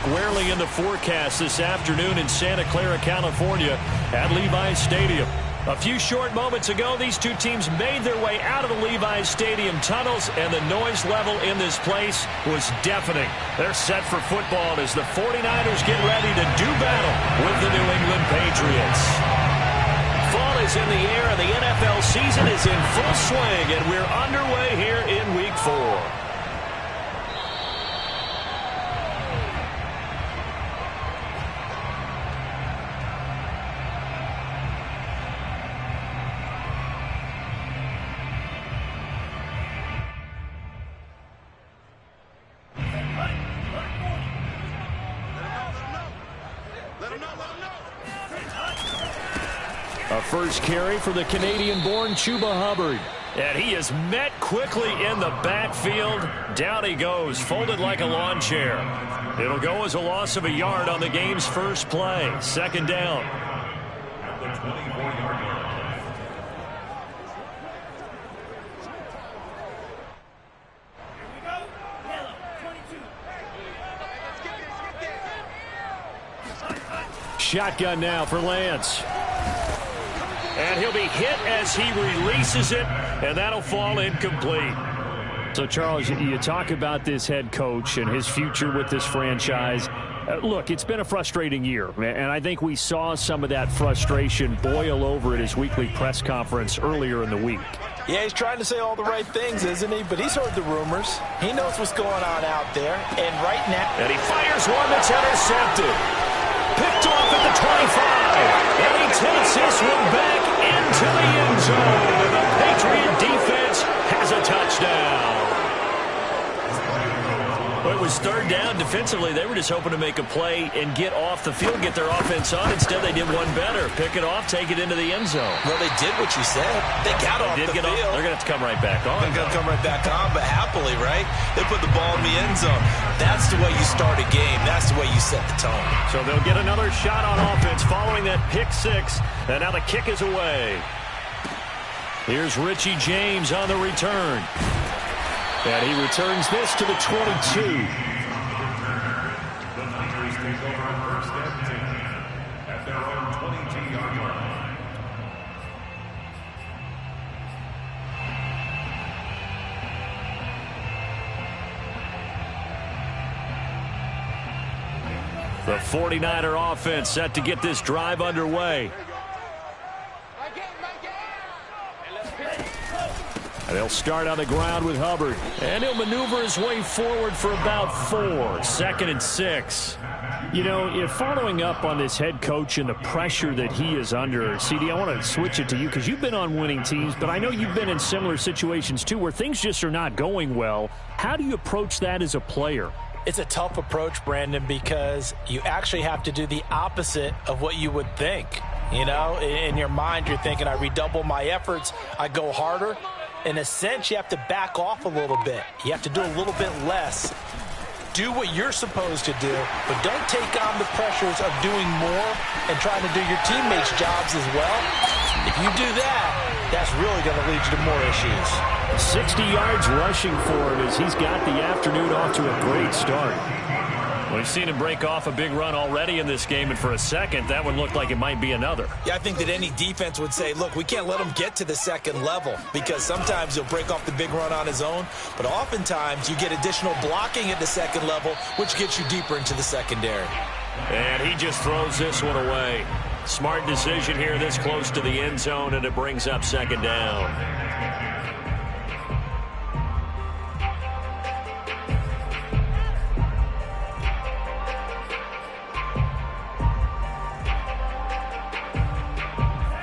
squarely in the forecast this afternoon in Santa Clara, California at Levi's Stadium. A few short moments ago, these two teams made their way out of the Levi's Stadium tunnels, and the noise level in this place was deafening. They're set for football as the 49ers get ready to do battle with the New England Patriots. Fall is in the air, and the NFL season is in full swing, and we're underway here in Week 4. A first carry for the Canadian-born Chuba Hubbard. And he is met quickly in the backfield. Down he goes, folded like a lawn chair. It'll go as a loss of a yard on the game's first play. Second down. At the 24-yard line. Shotgun now for Lance. And he'll be hit as he releases it, and that'll fall incomplete. So, Charles, you talk about this head coach and his future with this franchise. Look, it's been a frustrating year, and I think we saw some of that frustration boil over at his weekly press conference earlier in the week. Yeah, he's trying to say all the right things, isn't he? But he's heard the rumors. He knows what's going on out there, and right now... And he fires one that's intercepted. Picked off at the 25, and he takes this one back into the end zone, and the Patriot defense has a touchdown. Well, it was third down. Defensively, they were just hoping to make a play and get off the field, get their offense on. Instead, they did one better. Pick it off, take it into the end zone. Well, they did what you said. They got off the field. They're going to have to come right back on. They're going to come right back on, but happily, right? They put the ball in the end zone. That's the way you start a game. That's the way you set the tone. So they'll get another shot on offense following that pick six. And now the kick is away. Here's Richie James on the return. And he returns this to the 22. The Niners take over on first and 10 at their own 22-yard line. The 49er offense set to get this drive underway. And they'll start on the ground with Hubbard. And he'll maneuver his way forward for about 4. Second and 6. You know, following up on this head coach and the pressure that he is under, CD, I want to switch it to you because you've been on winning teams, but I know you've been in similar situations too where things just are not going well. How do you approach that as a player? It's a tough approach, Brandon, because you actually have to do the opposite of what you would think. You know, in your mind, you're thinking, I redouble my efforts, I go harder. In a sense, you have to back off a little bit. You have to do a little bit less. Do what you're supposed to do, but don't take on the pressures of doing more and trying to do your teammates' jobs as well. If you do that, that's really going to lead you to more issues. 60 yards rushing for him as he's got the afternoon off to a great start. We've seen him break off a big run already in this game, and for a second, that one looked like it might be another. Yeah, I think that any defense would say, look, we can't let him get to the second level because sometimes he'll break off the big run on his own, but oftentimes you get additional blocking at the second level, which gets you deeper into the secondary. And he just throws this one away. Smart decision here this close to the end zone, and it brings up second down.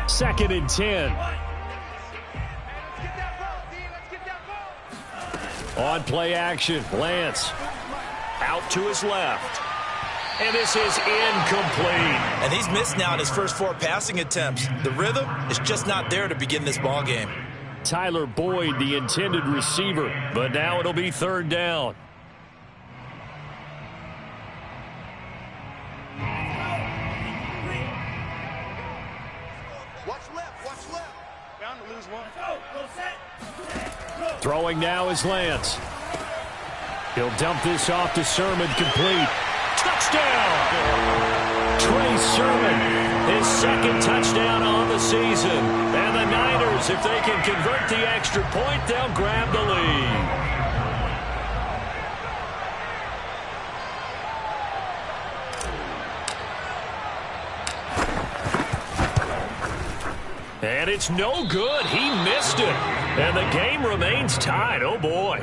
Second and 10. On play action, Lance out to his left. And this is incomplete. And he's missed now in his first 4 passing attempts. The rhythm is just not there to begin this ball game. Tyler Boyd, the intended receiver, but now it'll be third down. Throwing now is Lance. He'll dump this off to Sermon, complete. Touchdown! Trey Sermon, his second touchdown on the season. And the Niners, if they can convert the extra point, they'll grab the lead. And it's no good. He missed it. And the game remains tied. Oh, boy.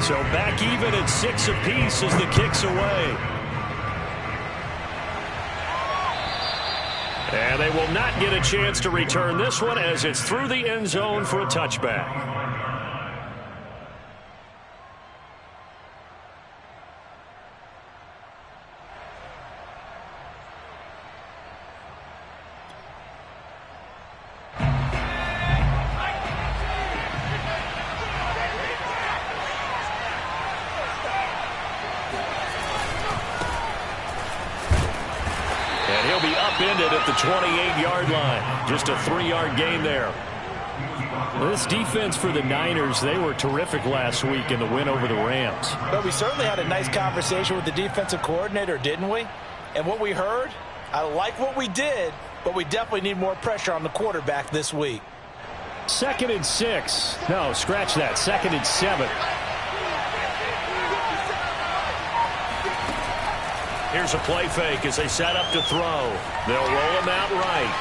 So back even at 6 apiece as the kick's away. And they will not get a chance to return this one as it's through the end zone for a touchback. Upended at the 28-yard line. Just a 3-yard gain there. This defense for the Niners, they were terrific last week in the win over the Rams. But we certainly had a nice conversation with the defensive coordinator, didn't we? And what we heard, I like what we did, but we definitely need more pressure on the quarterback this week. 2nd and 6. No, scratch that. 2nd and 7. Here's a play fake as they set up to throw. They'll roll him out right.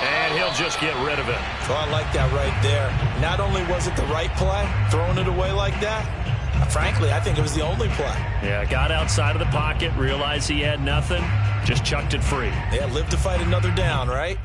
And he'll just get rid of it. Oh, I like that right there. Not only was it the right play, throwing it away like that, frankly, I think it was the only play. Yeah, got outside of the pocket, realized he had nothing, just chucked it free. Yeah, live to fight another down, right?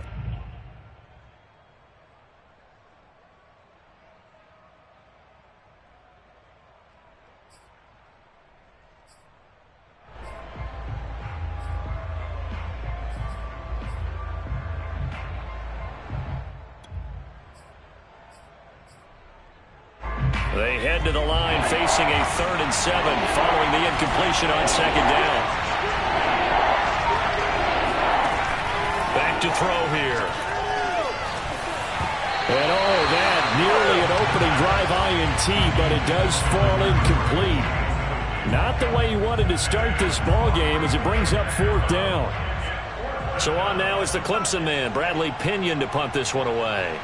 They head to the line facing a 3rd and 7 following the incompletion on 2nd down. Back to throw here. And oh, that nearly an opening drive INT, but it does fall incomplete. Not the way he wanted to start this ball game as it brings up 4th down. So on now is the Clemson man, Bradley Pinion, to punt this one away.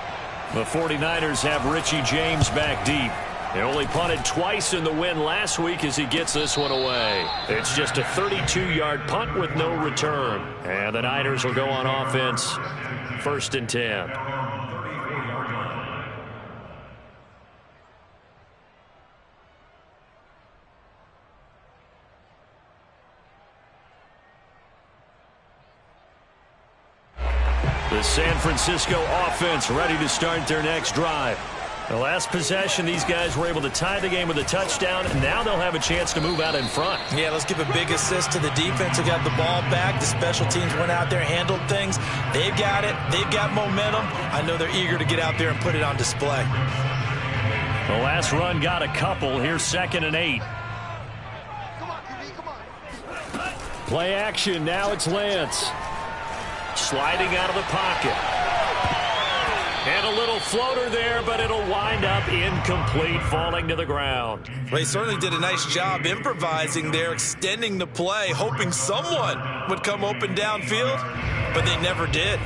The 49ers have Richie James back deep. They only punted twice in the win last week as he gets this one away. It's just a 32-yard punt with no return. And the Niners will go on offense. 1st and 10. The San Francisco offense ready to start their next drive. The last possession, these guys were able to tie the game with a touchdown, and now they'll have a chance to move out in front. Yeah, let's give a big assist to the defense who got the ball back. The special teams went out there, handled things. They've got it. They've got momentum. I know they're eager to get out there and put it on display. The last run got a couple. Here's 2nd and 8. Play action. Now it's Lance. Sliding out of the pocket. And a little floater there, but it'll wind up incomplete, falling to the ground. Well, he certainly did a nice job improvising there, extending the play, hoping someone would come open downfield, but they never did.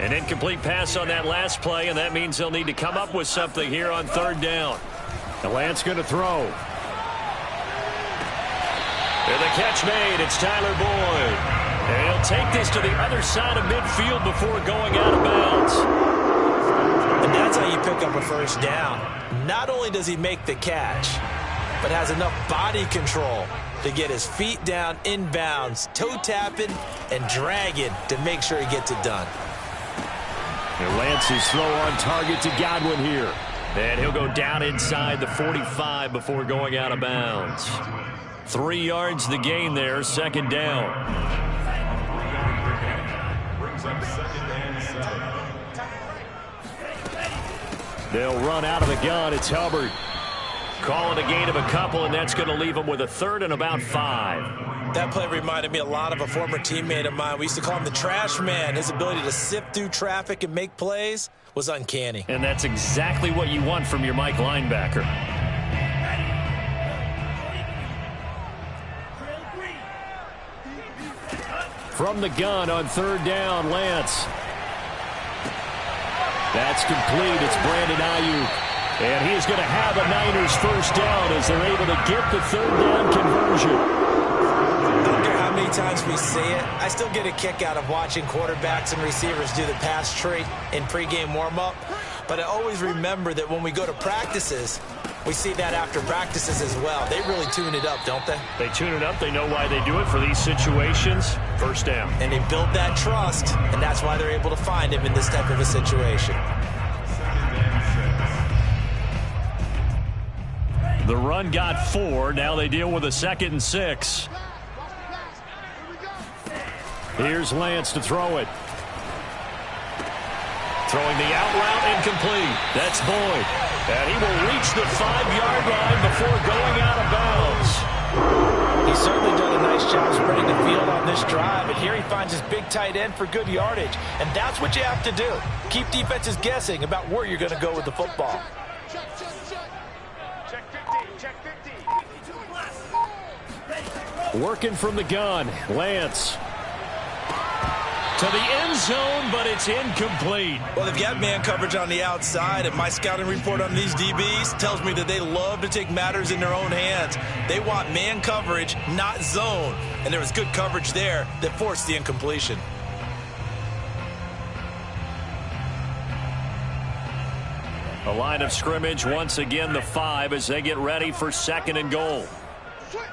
An incomplete pass on that last play, and that means they'll need to come up with something here on 3rd down. And Lance going to throw. And the catch made. It's Tyler Boyd. And he'll take this to the other side of midfield before going out of bounds. And that's how you pick up a 1st down. Not only does he make the catch, but has enough body control to get his feet down inbounds, toe tapping and dragging to make sure he gets it done. And Lance's throw on target to Godwin here. And he'll go down inside the 45 before going out of bounds. 3 yards the gain there, 2nd down. Brings up 2nd and 7. They'll run out of the gun. It's Hubbard. Calling a gain of a couple, and that's going to leave them with a 3rd and about 5. That play reminded me a lot of a former teammate of mine. We used to call him the trash man. His ability to sift through traffic and make plays was uncanny. And that's exactly what you want from your Mike linebacker. From the gun on third down, Lance. That's complete. It's Brandon Ayuk. And he is going to have a Niners first down as they're able to get the third down conversion. I don't care how many times we see it. I still get a kick out of watching quarterbacks and receivers do the pass tree in pregame warm-up. But I always remember that when we go to practices, we see that after practices as well. They really tune it up, don't they? They tune it up. They know why they do it for these situations. First down. And they build that trust, and that's why they're able to find him in this type of a situation. The run got 4. Now they deal with a 2nd and 6. Here's Lance to throw it. Throwing the out route incomplete. That's Boyd. And he will reach the 5-yard line before going out of bounds. He's certainly done a nice job spreading the field on this drive. And here he finds his big tight end for good yardage. And that's what you have to do. Keep defenses guessing about where you're going to go with the football. Working from the gun, Lance. To the end zone, but it's incomplete. Well, they've got man coverage on the outside, and my scouting report on these DBs tells me that they love to take matters in their own hands. They want man coverage, not zone. And there was good coverage there that forced the incompletion. A line of scrimmage, once again, the 5 as they get ready for 2nd and goal. Switch.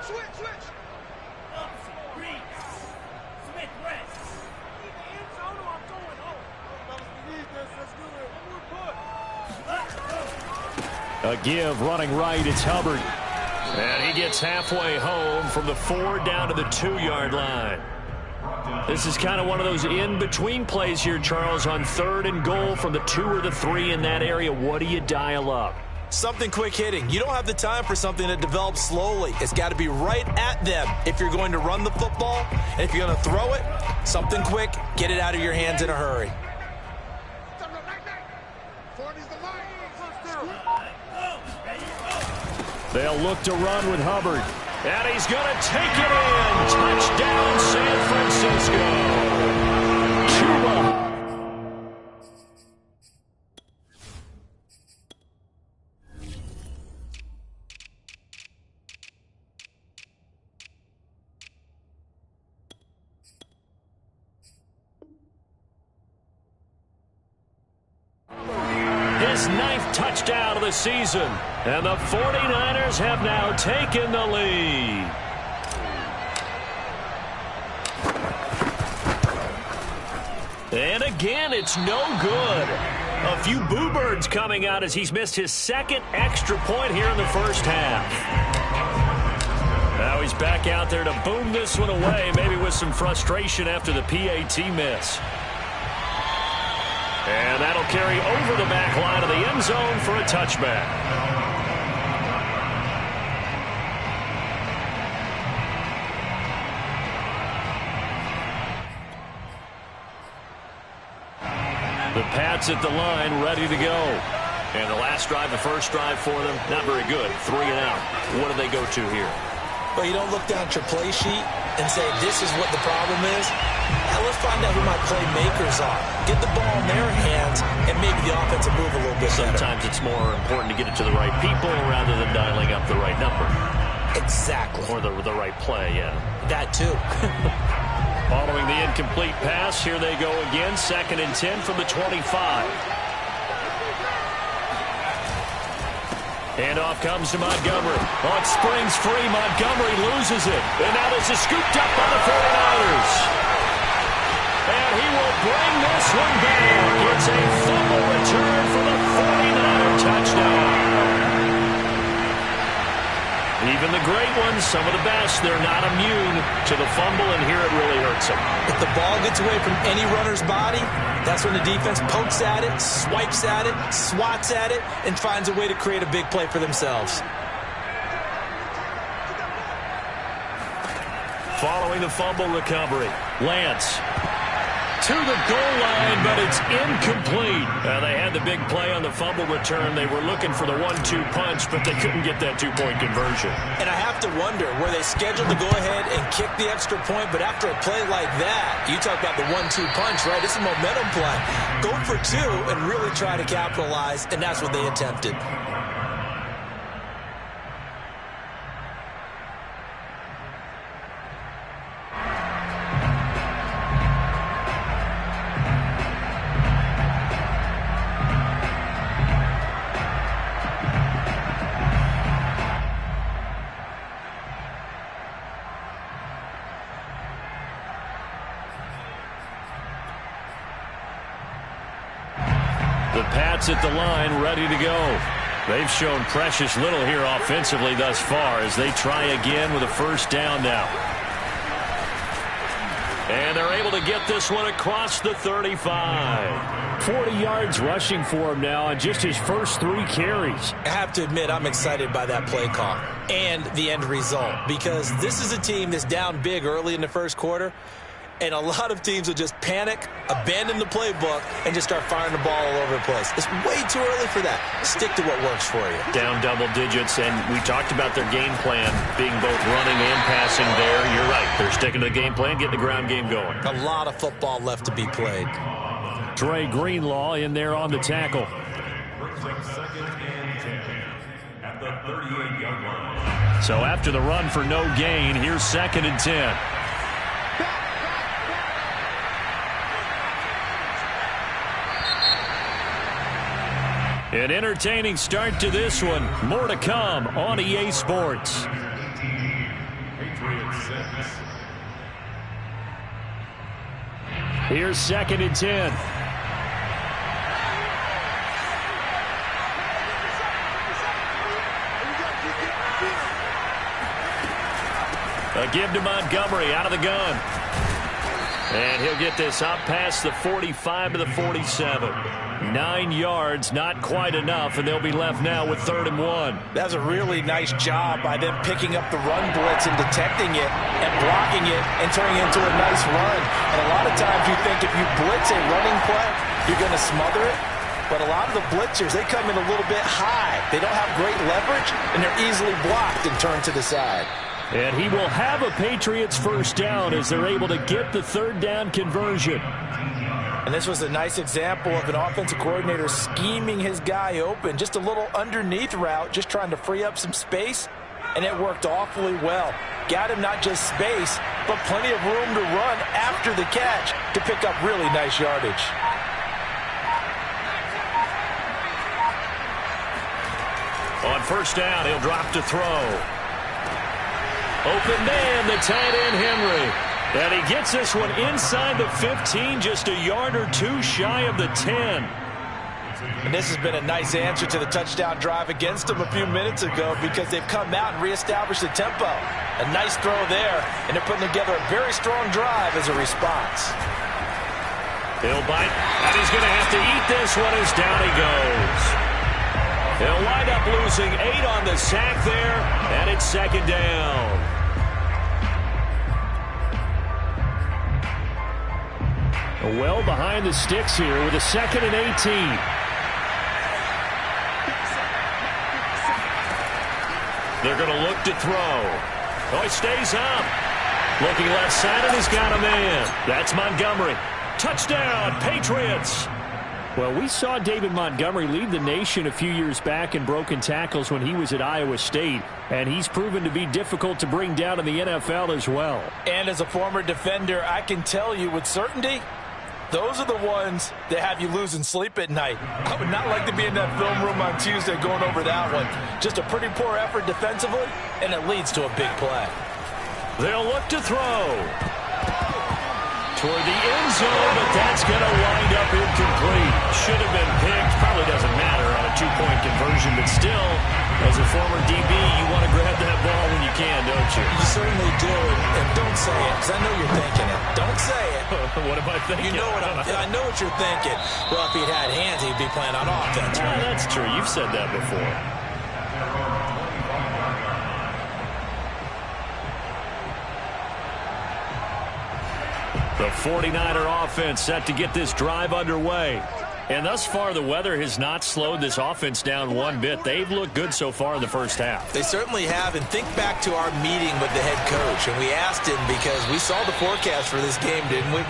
A give running right, it's Hubbard. And he gets halfway home from the 4 down to the 2-yard line. This is kind of one of those in-between plays here, Charles, on 3rd and goal from the 2 or the 3 in that area. What do you dial up? Something quick hitting. You don't have the time for something that develops slowly. It's got to be right at them if you're going to run the football. And if you're going to throw it, something quick, get it out of your hands in a hurry. They'll look to run with Hubbard. And he's going to take it in. Touchdown, San Francisco. Cuba. His 9th touchdown of the season. And the 49ers have now taken the lead. And again, it's no good. A few boo birds coming out as he's missed his 2nd extra point here in the first half. Now he's back out there to boom this one away, maybe with some frustration after the PAT miss. And that'll carry over the back line of the end zone for a touchback. The Pats at the line, ready to go. And the last drive, the first drive for them, not very good. 3 and out. What do they go to here? Well, you don't look down at your play sheet and say, this is what the problem is. Now, let's find out who my playmakers are. Get the ball in their hands, and maybe the offense will move a little bit better. Sometimes it's more important to get it to the right people rather than dialing up the right number. Exactly. Or the right play, yeah. That, too. Following the incomplete pass, here they go again. 2nd and 10 from the 25. And off comes to Montgomery. Oh, it springs free. Montgomery loses it. And now this is scooped up by the 49ers. And he will bring this one back. It's a fumble return for the 49er touchdown. Even the great ones, some of the best, they're not immune to the fumble, and here it really hurts them. If the ball gets away from any runner's body, that's when the defense pokes at it, swipes at it, swats at it, and finds a way to create a big play for themselves. Following the fumble recovery, Lance. to the goal line, but it's incomplete. They had the big play on the fumble return. They were looking for the 1-2 punch, but they couldn't get that two-point conversion. And I have to wonder, were they scheduled to go ahead and kick the extra point, but after a play like that, you talk about the 1-2 punch, right? It's a momentum play. Go for two and really try to capitalize, and that's what they attempted. The Pats at the line, ready to go. They've shown precious little here offensively thus far as they try again with a first down now. And they're able to get this one across the 35. 40 yards rushing for him now on just his first 3 carries. I have to admit, I'm excited by that play call and the end result, because this is a team that's down big early in the first quarter. And a lot of teams will just panic, abandon the playbook, and just start firing the ball all over the place. It's way too early for that. Stick to what works for you. Down double digits, and we talked about their game plan being both running and passing there. You're right. They're sticking to the game plan, getting the ground game going. A lot of football left to be played. Dre Greenlaw in there on the tackle. Brings up 2nd and 10 at the 38-yard line. So after the run for no gain, here's 2nd and 10. An entertaining start to this one. More to come on EA Sports. Here's 2nd and 10. A give to Montgomery out of the gun. And he'll get this up past the 45 to the 47. 9 yards, not quite enough, and they'll be left now with 3rd and 1. That's a really nice job by them picking up the run blitz and detecting it and blocking it and turning it into a nice run. And a lot of times you think if you blitz a running play, you're going to smother it. But a lot of the blitzers, they come in a little bit high. They don't have great leverage, and they're easily blocked and turned to the side. And he will have a Patriots first down as they're able to get the 3rd down conversion. And this was a nice example of an offensive coordinator scheming his guy open. Just a little underneath route, just trying to free up some space. And it worked awfully well. Got him not just space, but plenty of room to run after the catch to pick up really nice yardage. On first down, he'll drop to throw. Open man, the tight end Henry. And he gets this one inside the 15, just a yard or two shy of the 10. And this has been a nice answer to the touchdown drive against them a few minutes ago, because they've come out and reestablished the tempo. A nice throw there, and they're putting together a very strong drive as a response. He'll bite, and he's going to have to eat this one as down he goes. He'll wind up losing 8 on the sack there, and it's 2nd down. Well behind the sticks here with a 2nd and 18. They're going to look to throw. Oh, he stays up. Looking left side, and he's got a man. That's Montgomery. Touchdown, Patriots. Well, we saw David Montgomery lead the nation a few years back in broken tackles when he was at Iowa State, and he's proven to be difficult to bring down in the NFL as well. And as a former defender, I can tell you with certainty, those are the ones that have you losing sleep at night. I would not like to be in that film room on Tuesday going over that one. Just a pretty poor effort defensively, and it leads to a big play. They'll look to throw toward the end zone, but that's going to wind up incomplete. Should have been picked. Probably doesn't matter on a 2-point conversion, but still, as a former DB, you want to grab that ball when you can, don't you? You certainly do, and don't say it, because I know you're thinking it. Don't say it. What am I thinking? You know what I know what you're thinking. Well, if he'd had hands, he'd be playing on offense, right? That's true. You've said that before. The 49er offense set to get this drive underway. And thus far, the weather has not slowed this offense down one bit. They've looked good so far in the first half. They certainly have. And think back to our meeting with the head coach. And we asked him, because we saw the forecast for this game, didn't we?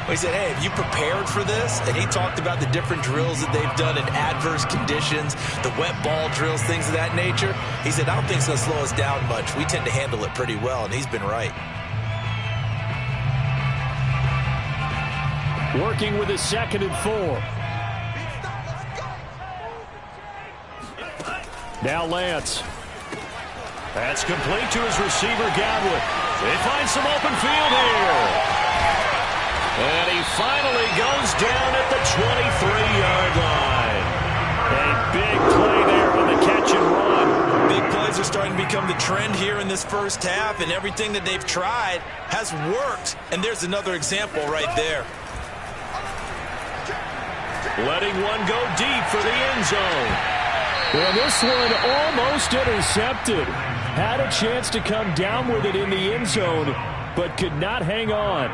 We said, hey, have you prepared for this? And he talked about the different drills that they've done in adverse conditions, the wet ball drills, things of that nature. He said, I don't think it's going to slow us down much. We tend to handle it pretty well, and he's been right. Working with a 2nd and 4. Now Lance. That's complete to his receiver, Godwin. They find some open field here. And he finally goes down at the 23-yard line. A big play there on the catch and run. Big plays are starting to become the trend here in this first half, and everything that they've tried has worked. And there's another example right there. Letting one go deep for the end zone. Well, this one almost intercepted. Had a chance to come down with it in the end zone, but could not hang on.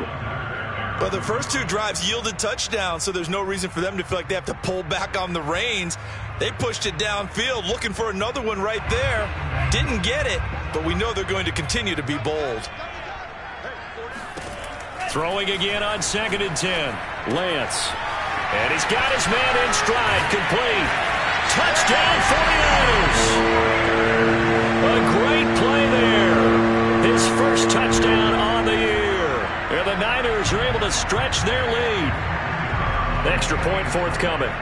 But the first 2 drives yielded touchdowns, so there's no reason for them to feel like they have to pull back on the reins. They pushed it downfield, looking for another one right there. Didn't get it, but we know they're going to continue to be bold. Throwing again on 2nd and 10. Lance. And he's got his man in stride, complete. Touchdown 49ers. A great play there. His first touchdown on the year. And the Niners are able to stretch their lead. Extra point forthcoming.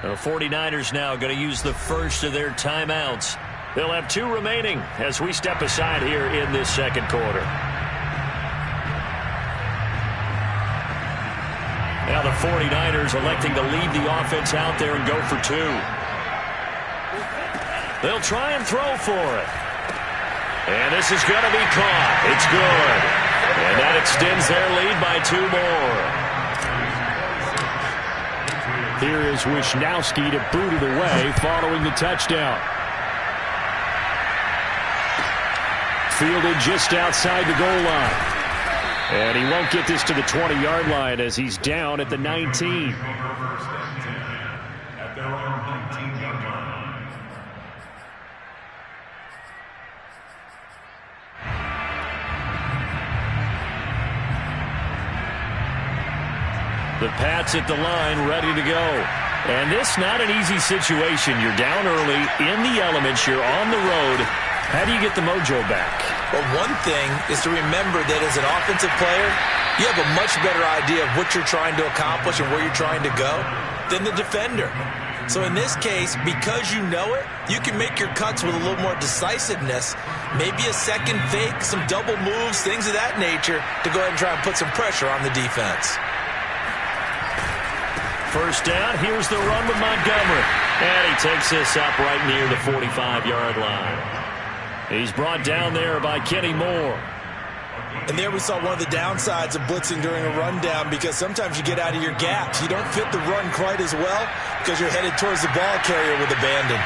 The 49ers now going to use the first of their timeouts. They'll have 2 remaining as we step aside here in this second quarter. Now the 49ers electing to leave the offense out there and go for 2. They'll try and throw for it. And this is going to be caught. It's good. And that extends their lead by 2 more. Here is Wisnowski to boot it away following the touchdown. Fielded just outside the goal line. And he won't get this to the 20-yard line as he's down at the 19. At their own 19-yard line. The Pats at the line, ready to go. And this not an easy situation. You're down early, in the elements, you're on the road. How do you get the mojo back? Well, one thing is to remember that as an offensive player, you have a much better idea of what you're trying to accomplish and where you're trying to go than the defender. So in this case, because you know it, you can make your cuts with a little more decisiveness, maybe a second fake, some double moves, things of that nature, to go ahead and try and put some pressure on the defense. First down, here's the run with Montgomery. And he takes this up right near the 45-yard line. He's brought down there by Kenny Moore. And there we saw one of the downsides of blitzing during a rundown, because sometimes you get out of your gaps. You don't fit the run quite as well because you're headed towards the ball carrier with abandon.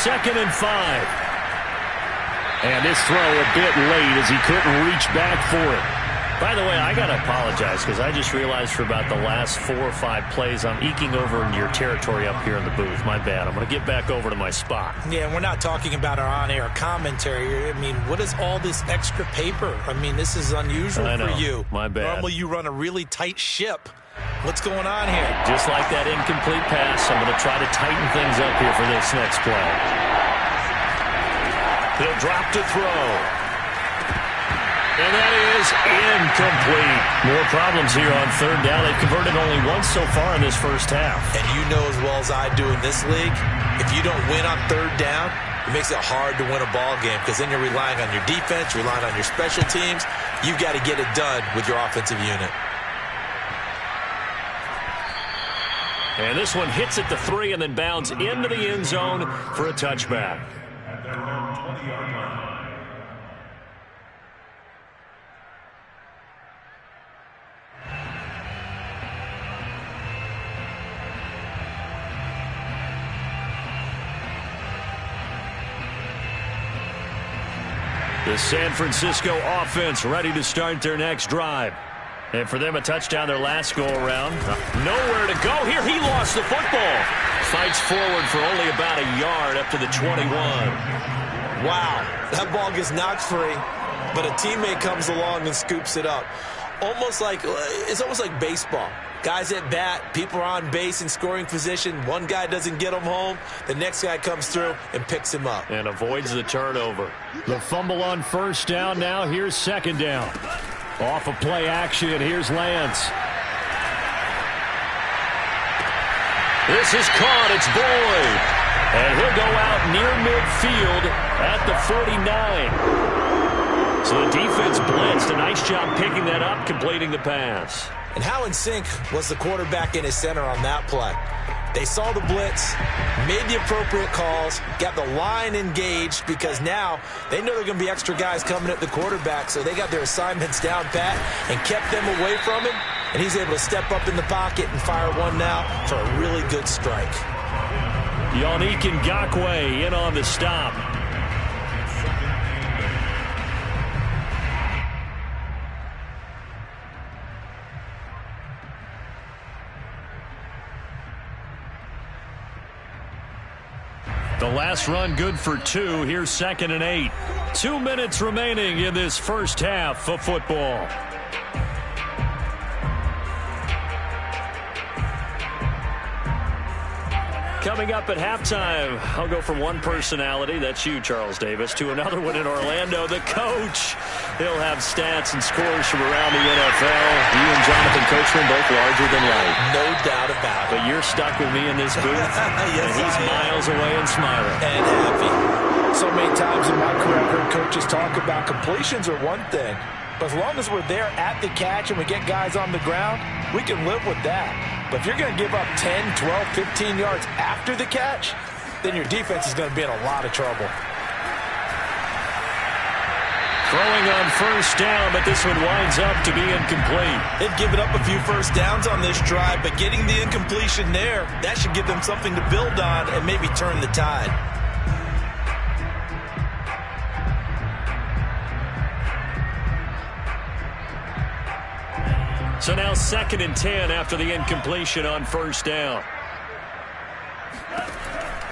2nd and 5. And this throw a bit late as he couldn't reach back for it. By the way, I got to apologize because I just realized for about the last 4 or 5 plays I'm eking over into your territory up here in the booth. My bad. I'm going to get back over to my spot. Yeah, and we're not talking about our on-air commentary. I mean, what is all this extra paper? I mean, this is unusual for you. My bad. Normally you run a really tight ship. What's going on here? Just like that incomplete pass, I'm going to try to tighten things up here for this next play. He'll drop to throw. And that is incomplete. More problems here on 3rd down. They've converted only once so far in this first half. And you know as well as I do in this league, if you don't win on 3rd down, it makes it hard to win a ball game, because then you're relying on your defense, you're relying on your special teams. You've got to get it done with your offensive unit. And this one hits at the 3 and then bounds into the end zone for a touchback. At their own 20-yard line. The The San Francisco offense ready to start their next drive. And for them, a touchdown their last go-around. Nowhere to go here. He lost the football. Fights forward for only about a yard up to the 21. Wow, that ball gets knocked free, but a teammate comes along and scoops it up. It's almost like baseball. Guys at bat, people are on base in scoring position. One guy doesn't get him home. The next guy comes through and picks him up. And avoids the turnover. The fumble on first down. Now here's second down. Off of play action, here's Lance. This is caught. It's Boyd. And he'll go out near midfield at the 49. So the defense blitzed. A nice job picking that up, completing the pass. And how in sync was the quarterback in his center on that play? They saw the blitz, made the appropriate calls, got the line engaged because now they know there are going to be extra guys coming at the quarterback, so they got their assignments down pat and kept them away from him, and he's able to step up in the pocket and fire one now for a really good strike. Yannick Ngakoue in on the stop. The last run good for 2. Here's 2nd and 8. 2 minutes remaining in this first half of football. Coming up at halftime, I'll go from one personality, that's you, Charles Davis, to another one in Orlando, the coach. He'll have stats and scores from around the NFL. You and Jonathan Coachman both larger than life. No doubt about it. But you're stuck with me in this booth, yes, and he's miles away and smiling. And happy. So many times in my career, I've heard coaches talk about completions are one thing. But as long as we're there at the catch and we get guys on the ground, we can live with that. But if you're going to give up 10, 12, 15 yards after the catch, then your defense is going to be in a lot of trouble. Throwing on first down, but this one winds up to be incomplete. They've given up a few first downs on this drive, but getting the incompletion there, that should give them something to build on and maybe turn the tide. So now 2nd and 10 after the incompletion on first down.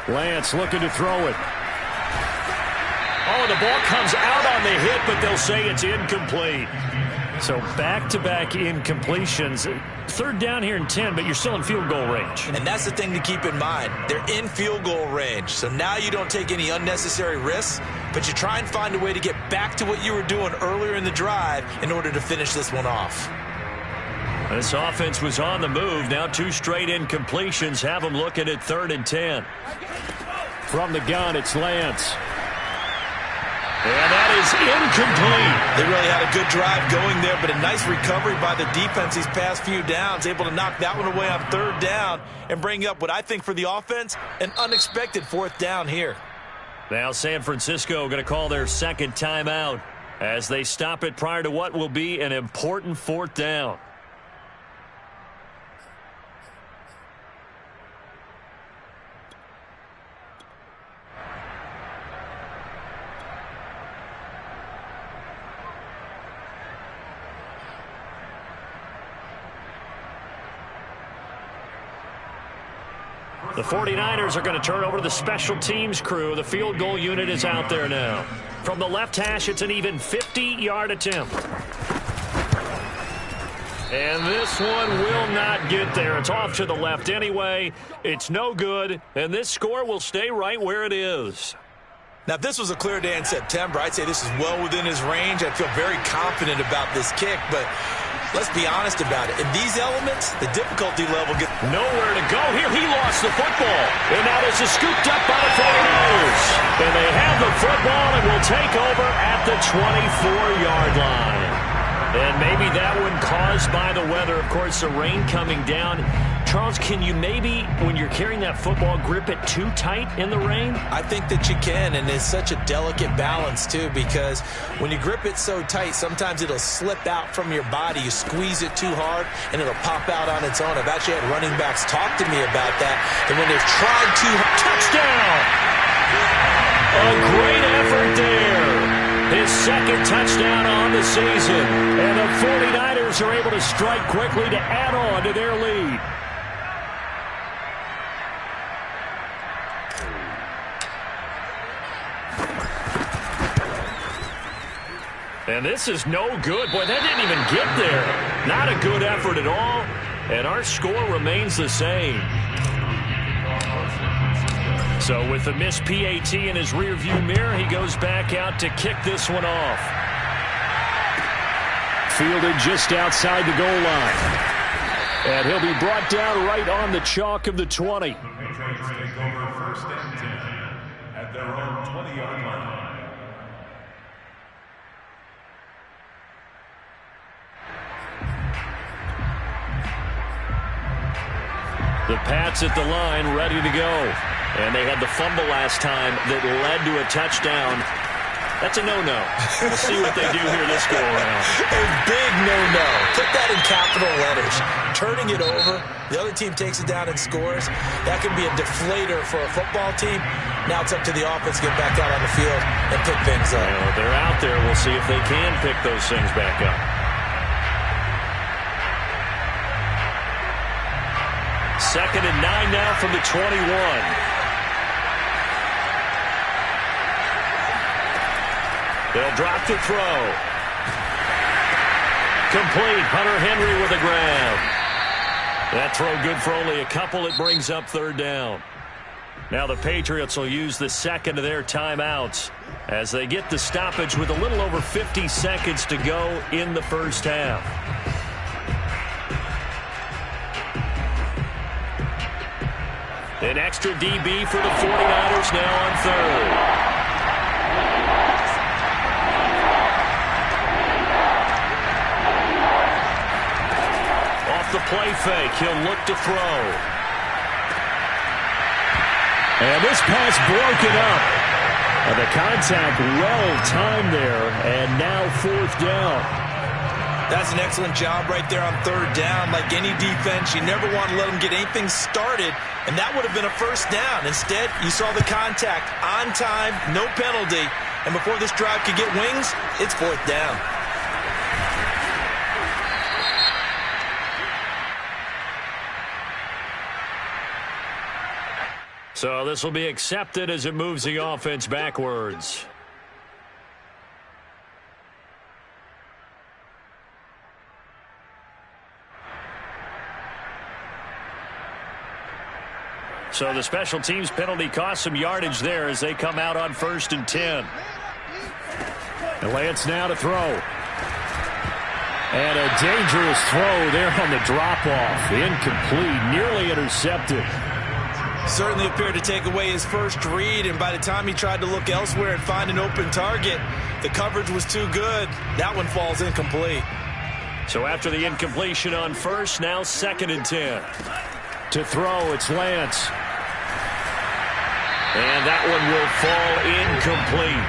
Lance looking to throw it. Oh, the ball comes out on the hit, but they'll say it's incomplete. So back-to-back incompletions. 3rd down here and 10, but you're still in field goal range. And that's the thing to keep in mind. They're in field goal range. So now you don't take any unnecessary risks, but you try and find a way to get back to what you were doing earlier in the drive in order to finish this one off. This offense was on the move. Now 2 straight incompletions have them looking at 3rd and 10. From the gun, it's Lance. And that is incomplete. They really had a good drive going there, but a nice recovery by the defense these past few downs, able to knock that one away on 3rd down and bring up what I think for the offense, an unexpected 4th down here. Now San Francisco going to call their 2nd timeout as they stop it prior to what will be an important 4th down. The 49ers are going to turn over to the special teams crew. The field goal unit is out there now. From the left hash, it's an even 50-yard attempt. And this one will not get there. It's off to the left anyway. It's no good, and this score will stay right where it is. Now, if this was a clear day in September, I'd say this is well within his range. I'd feel very confident about this kick, but let's be honest about it. In these elements, the difficulty level gets nowhere to go here. He lost the football. And now this is scooped up by the 49ers. And they have the football and will take over at the 24-yard line. And maybe that one caused by the weather. Of course, the rain coming down. Charles, can you maybe, when you're carrying that football, grip it too tight in the rain? I think that you can, and it's such a delicate balance, too, because when you grip it so tight, sometimes it'll slip out from your body. You squeeze it too hard, and it'll pop out on its own. I've actually had running backs talk to me about that, and when they've tried to... Touchdown! A great effort there. his second touchdown on the season. And the 49ers are able to strike quickly to add on to their lead. And this is no good. Boy, that didn't even get there. Not a good effort at all. And our score remains the same. So with the missed PAT in his rearview mirror, he goes back out to kick this one off. Fielded just outside the goal line. And he'll be brought down right on the chalk of the 20. The Patriots take over first and 10 at their own 20-yard line. The Pats at the line, ready to go. And they had the fumble last time that led to a touchdown. That's a no-no. We'll see what they do here this go-around. A big no-no. Put that in capital letters. Turning it over, the other team takes it down and scores. That can be a deflator for a football team. Now it's up to the offense to get back out on the field and pick things up. Well, they're out there. We'll see if they can pick those things back up. Second and 9 now from the 21. They'll drop to throw. Complete. Hunter Henry with a grab. That throw good for only a couple. It brings up third down. Now the Patriots will use the second of their timeouts as they get the stoppage with a little over 50 seconds to go in the first half. An extra DB for the 49ers now on third. Off the play fake, he'll look to throw. And this pass broken up. And the contact well timed there, and now fourth down. That's an excellent job right there on third down. Like any defense, you never want to let them get anything started, and that would have been a first down. Instead, you saw the contact on time, no penalty, and before this drive could get wings, it's fourth down. So this will be accepted as it moves the offense backwards. So the special teams penalty cost some yardage there as they come out on first and 10. And Lance now to throw. And a dangerous throw there on the drop-off. Incomplete, nearly intercepted. Certainly appeared to take away his first read, and by the time he tried to look elsewhere and find an open target, the coverage was too good. That one falls incomplete. So after the incompletion on first, now second and 10. To throw, it's Lance. And that one will fall incomplete.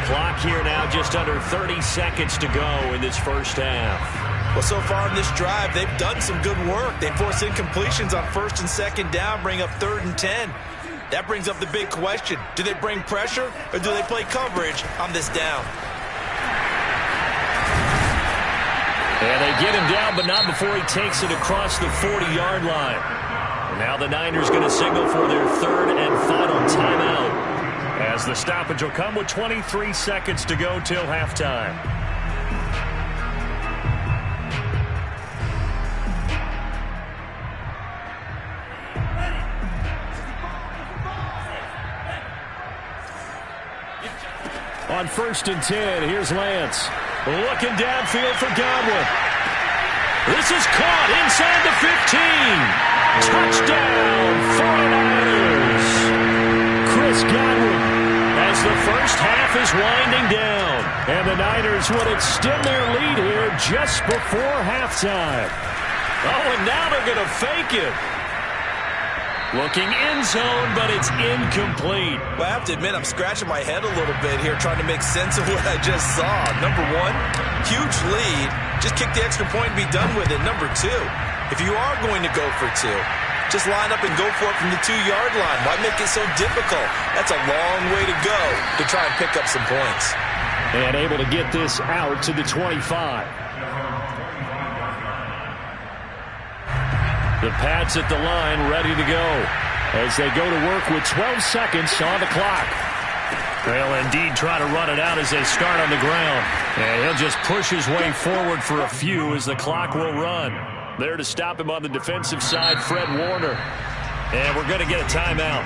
Clock here now just under 30 seconds to go in this first half. Well, so far in this drive, they've done some good work. They force incompletions on first and second down, bring up third and 10. That brings up the big question. Do they bring pressure or do they play coverage on this down? And they get him down, but not before he takes it across the 40-yard line. And now the Niners going to signal for their third and final timeout, as the stoppage will come with 23 seconds to go till halftime. On first and 10, here's Lance. Looking downfield for Godwin. This is caught inside the 15. Touchdown, 49ers. Chris Godwin. As the first half is winding down. And the Niners would extend their lead here just before halftime. Oh, and now they're going to fake it. Looking in zone, but it's incomplete. Well, I have to admit, I'm scratching my head a little bit here trying to make sense of what I just saw. Number one, huge lead. Just kick the extra point and be done with it. Number two, if you are going to go for two, Just line up and go for it from the 2-yard line. Why make it so difficult? That's a long way to go to try and pick up some points. And able to get this out to the 25. The Pats at the line ready to go as they go to work with 12 seconds on the clock. They'll indeed try to run it out as they start on the ground. And he'll just push his way forward for a few as the clock will run. There to stop him on the defensive side, Fred Warner. And we're going to get a timeout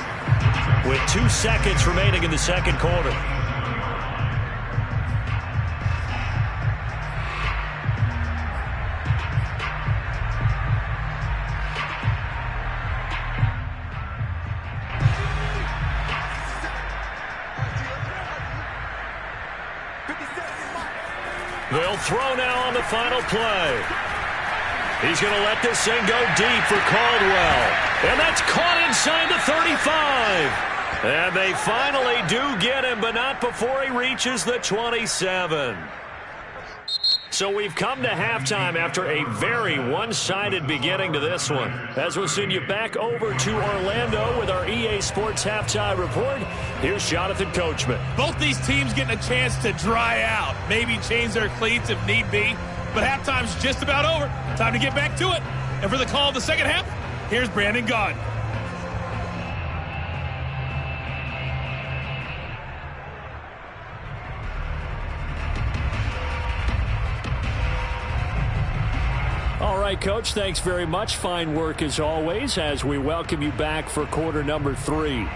with 2 seconds remaining in the second quarter. They'll throw now on the final play. He's going to let this thing go deep for Caldwell. And that's caught inside the 35. And they finally do get him, but not before he reaches the 27. So we've come to halftime after a very one-sided beginning to this one. As we'll send you back over to Orlando with our EA Sports Halftime Report, here's Jonathan Coachman. Both these teams getting a chance to dry out, maybe change their cleats if need be. But halftime's just about over. Time to get back to it. And for the call of the second half, here's Brandon Gaudin. All right, Coach, thanks very much. Fine work as always as we welcome you back for quarter number 3.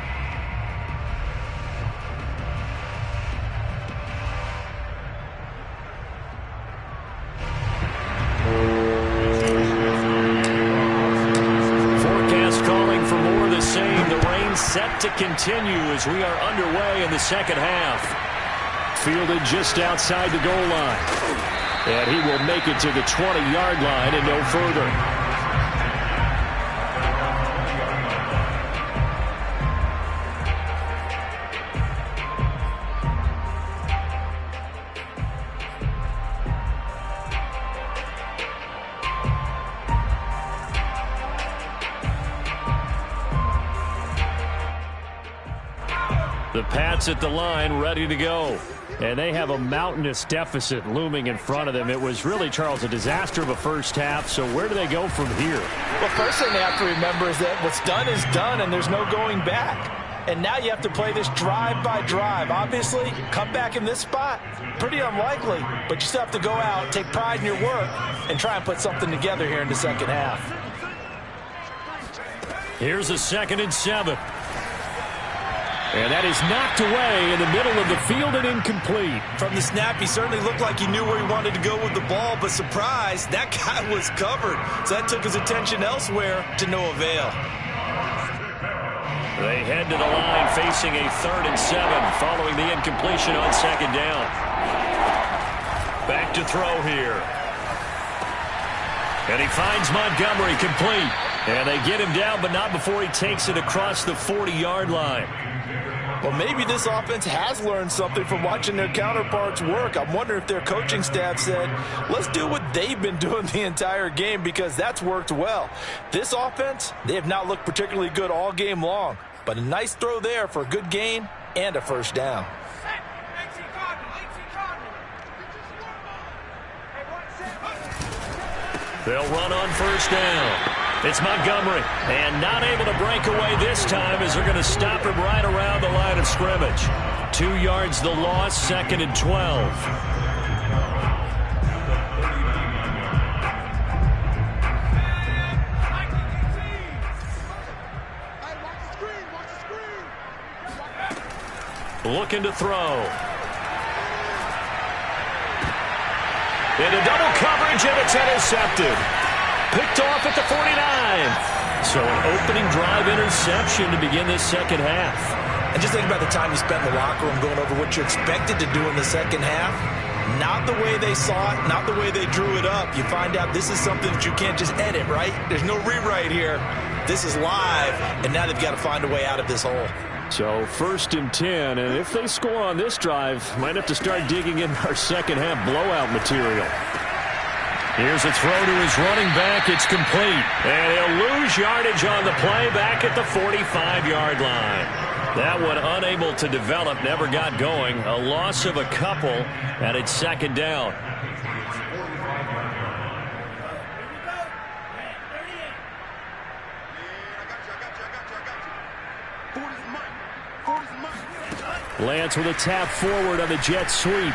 Forecast calling for more of the same. The rain set to continue as we are underway in the second half. Fielded just outside the goal line. And he will make it to the 20-yard line and no further. The Pats at the line ready to go. And they have a mountainous deficit looming in front of them. It was really, Charles, a disaster of a first half. So where do they go from here? Well, first thing they have to remember is that what's done is done, and there's no going back. And now you have to play this drive by drive. Obviously, come back in this spot, pretty unlikely. But you still have to go out, take pride in your work, and try and put something together here in the second half. Here's a 2nd and 7. And that is knocked away in the middle of the field and incomplete. From the snap, he certainly looked like he knew where he wanted to go with the ball, but surprise, that guy was covered. So that took his attention elsewhere to no avail. They head to the line facing a 3rd and 7 following the incompletion on 2nd down. Back to throw here. And he finds Montgomery complete. And they get him down, but not before he takes it across the 40-yard line. Well, maybe this offense has learned something from watching their counterparts work. I'm wondering if their coaching staff said, let's do what they've been doing the entire game, because that's worked well. This offense, they have not looked particularly good all game long, but a nice throw there for a good gain and a first down. They'll run on first down. It's Montgomery, and not able to break away this time as they're going to stop him right around the line of scrimmage. 2 yards the loss, 2nd and 12. Looking to throw. Into double coverage, and it's intercepted. Picked off at the 49. So an opening drive interception to begin this second half. And just think about the time you spent in the locker room going over what you expected to do in the second half. Not the way they saw it, not the way they drew it up. You find out this is something that you can't just edit, right? There's no rewrite here. This is live, and now they've got to find a way out of this hole. So 1st and 10, and if they score on this drive, might have to start digging in our second half blowout material. Here's a throw to his running back. It's complete. And he'll lose yardage on the play back at the 45-yard line. That one unable to develop, never got going. A loss of a couple, and it's second down. Lance with a tap forward on the jet sweep.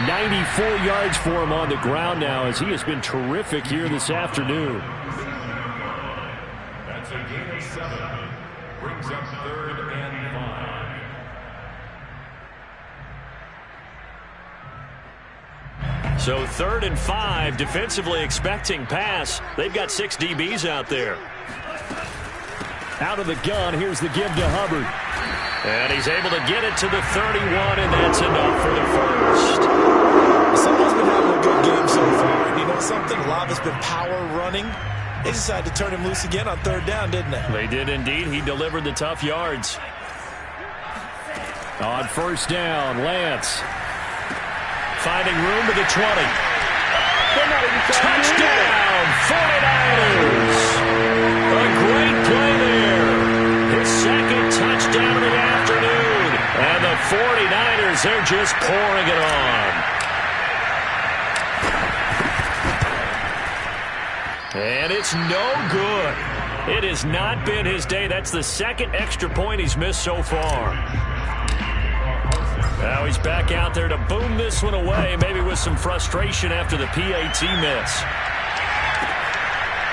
94 yards for him on the ground now, as he has been terrific here this afternoon. That's a gain of 7. Brings up 3rd and 5. So 3rd and 5, defensively expecting pass. They've got 6 DBs out there. Out of the gun, here's the give to Hubbard. And he's able to get it to the 31, and that's enough for the first. Someone's been having a good game so far. And you know something? A lot has been power running. They decided to turn him loose again on 3rd down, didn't they? They did indeed. He delivered the tough yards. On 1st down, Lance. Finding room to the 20. Touchdown, 49ers. A great play there. His second touchdown of the afternoon. And the 49ers, they're just pouring it on. And it's no good. It has not been his day. That's the second extra point he's missed so far. Now he's back out there to boom this one away, maybe with some frustration after the PAT miss.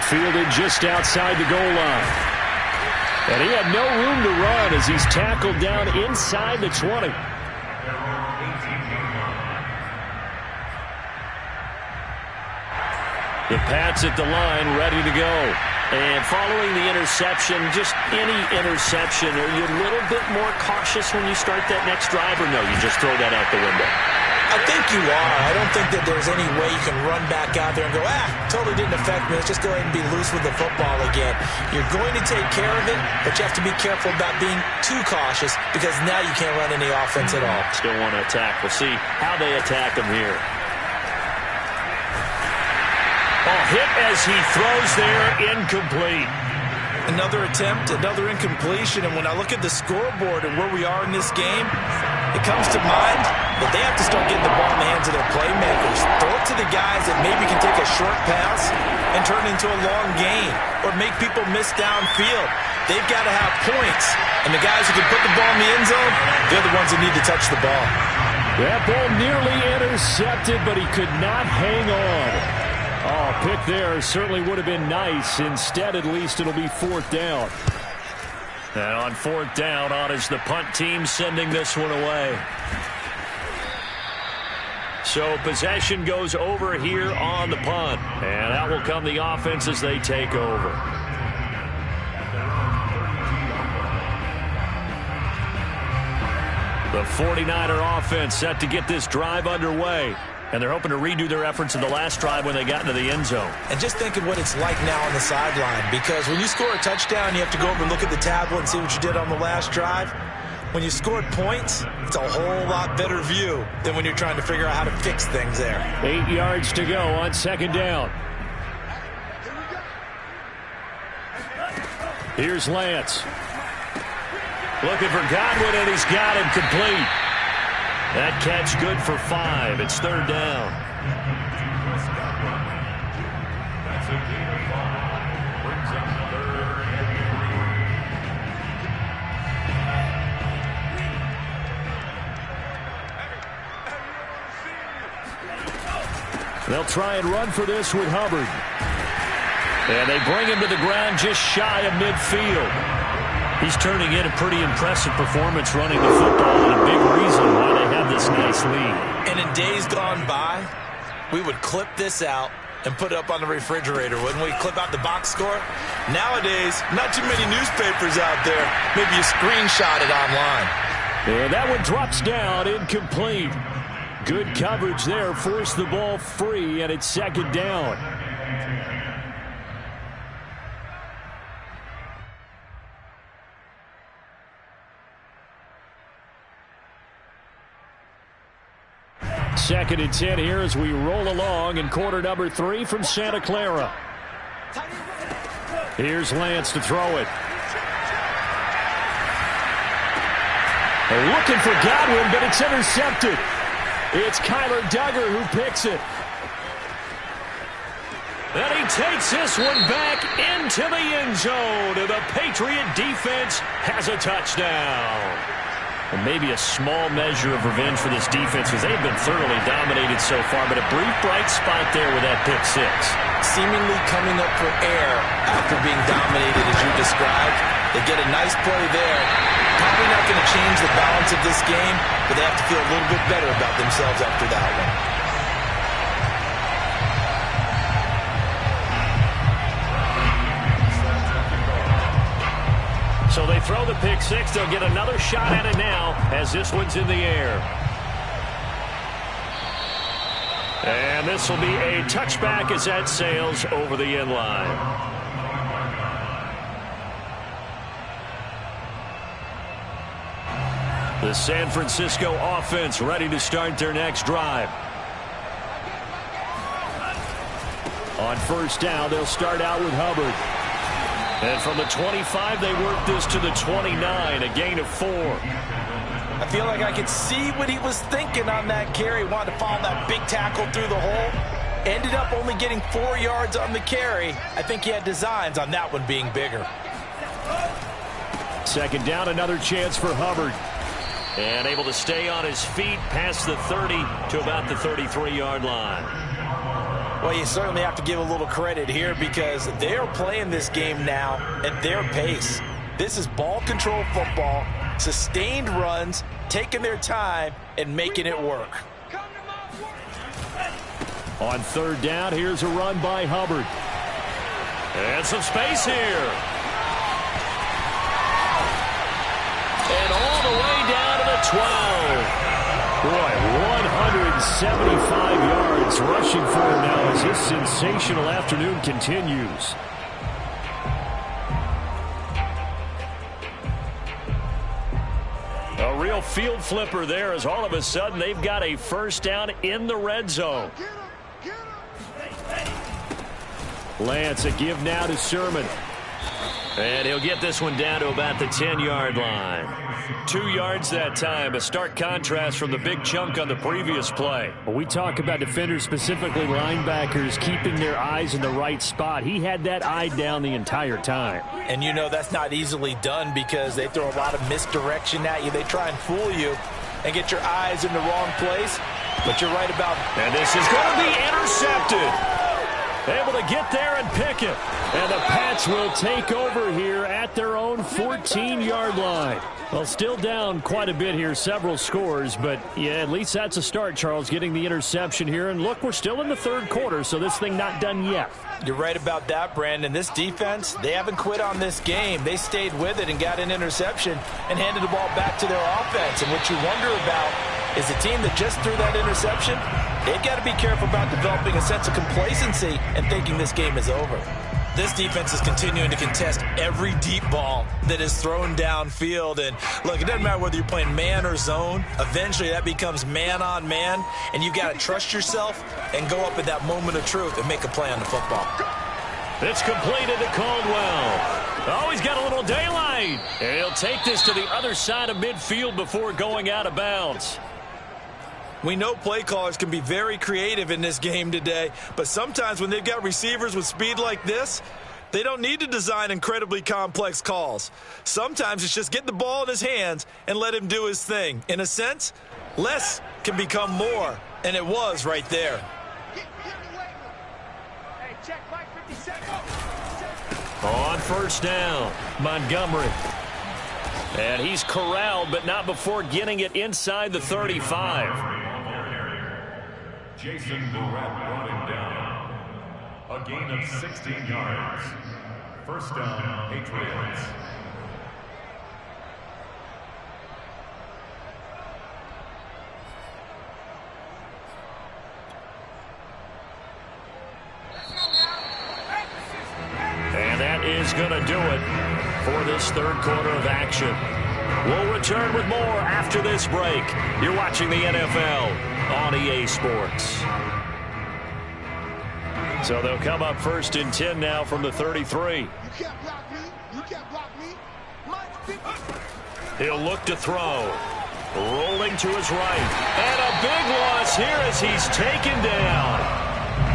Fielded just outside the goal line. And he had no room to run as he's tackled down inside the 20. The Pats at the line, ready to go. And following the interception, just any interception, are you a little bit more cautious when you start that next drive, or no, you just throw that out the window? I think you are. I don't think that there's any way you can run back out there and go, totally didn't affect me. Let's just go ahead and be loose with the football again. You're going to take care of it, but you have to be careful about being too cautious because now you can't run any offense at all. Still want to attack. We'll see how they attack him here. Hit as he throws there, incomplete. Another attempt, another incompletion, and when I look at the scoreboard and where we are in this game, it comes to mind that they have to start getting the ball in the hands of their playmakers. Throw it to the guys that maybe can take a short pass and turn it into a long gain or make people miss downfield. They've got to have points, and the guys who can put the ball in the end zone, they're the ones that need to touch the ball. That ball nearly intercepted, but he could not hang on. Oh, pick there certainly would have been nice. Instead, at least it'll be 4th down. And on 4th down, on is the punt team sending this one away. So possession goes over here on the punt. And out will come the offense as they take over. The 49er offense set to get this drive underway. And they're hoping to redo their efforts in the last drive when they got into the end zone. And just think of what it's like now on the sideline. Because when you score a touchdown, you have to go over and look at the tablet and see what you did on the last drive. When you scored points, it's a whole lot better view than when you're trying to figure out how to fix things there. 8 yards to go on 2nd down. Here's Lance. Looking for Godwin, and he's got him complete. That catch good for 5. It's 3rd down. That's a gain of 5. Brings up 3rd and 3. They'll try and run for this with Hubbard. And they bring him to the ground just shy of midfield. He's turning in a pretty impressive performance running the football, and a big reason why they have this nice lead. And in days gone by, we would clip this out and put it up on the refrigerator, wouldn't we? Clip out the box score. Nowadays, not too many newspapers out there. Maybe you screenshot it online. And that one drops down, incomplete. Good coverage there, forced the ball free, and it's 2nd down. 2nd and 10 here as we roll along in quarter number 3 from Santa Clara. Here's Lance to throw it. Looking for Godwin, but it's intercepted. It's Kyler Duggar who picks it. And he takes this one back into the end zone. And the Patriot defense has a touchdown. And maybe a small measure of revenge for this defense because they've been thoroughly dominated so far. But a brief bright spot there with that pick six. Seemingly coming up for air after being dominated as you described. They get a nice play there. Probably not going to change the balance of this game, but they have to feel a little bit better about themselves after that one. So they throw the pick six. They'll get another shot at it now as this one's in the air. And this will be a touchback as that sails over the end line. The San Francisco offense ready to start their next drive. On first down, they'll start out with Hubbard. And from the 25, they work this to the 29, a gain of 4. I feel like I could see what he was thinking on that carry. Wanted to follow that big tackle through the hole. Ended up only getting 4 yards on the carry. I think he had designs on that one being bigger. Second down, another chance for Hubbard. And able to stay on his feet past the 30 to about the 33-yard line. Well, you certainly have to give a little credit here because they are playing this game now at their pace. This is ball control football, sustained runs, taking their time, and making it work. On third down, here's a run by Hubbard. And some space here. And all the way down to the 12. Boy, 175 yards rushing for him now as this sensational afternoon continues. A real field flipper there as all of a sudden they've got a first down in the red zone. Lance, a give now to Sermon. And he'll get this one down to about the 10-yard line. 2 yards that time, a stark contrast from the big chunk on the previous play. Well, we talk about defenders, specifically linebackers, keeping their eyes in the right spot. He had that eye down the entire time. And you know that's not easily done because they throw a lot of misdirection at you. They try and fool you and get your eyes in the wrong place. But you're right about it. And this is going to be intercepted. Able to get there and pick it. And the Pats will take over here at their own 14-yard line. Well, still down quite a bit here, several scores, but yeah, at least that's a start, Charles, getting the interception here. And look, we're still in the third quarter, so this thing not done yet. You're right about that, Brandon. This defense, they haven't quit on this game. They stayed with it and got an interception and handed the ball back to their offense. And what you wonder about is the team that just threw that interception, they've got to be careful about developing a sense of complacency and thinking this game is over. This defense is continuing to contest every deep ball that is thrown downfield. And look, it doesn't matter whether you're playing man or zone. Eventually that becomes man on man, and you've got to trust yourself and go up at that moment of truth and make a play on the football. It's completed to Caldwell. Oh, he's got a little daylight. And he'll take this to the other side of midfield before going out of bounds. We know play callers can be very creative in this game today, but sometimes when they've got receivers with speed like this, they don't need to design incredibly complex calls. Sometimes it's just get the ball in his hands and let him do his thing. In a sense, less can become more, and it was right there. On first down, Montgomery. And he's corralled, but not before getting it inside the 35. Jason Barrett brought him down. A gain of 16 yards. First down, Patriots. And that is going to do it for this third quarter of action. We'll return with more after this break. You're watching the NFL on on EA Sports. So they'll come up 1st and 10 now from the 33. You can't block me. You can't block me. He'll look to throw. Rolling to his right. And a big loss here as he's taken down.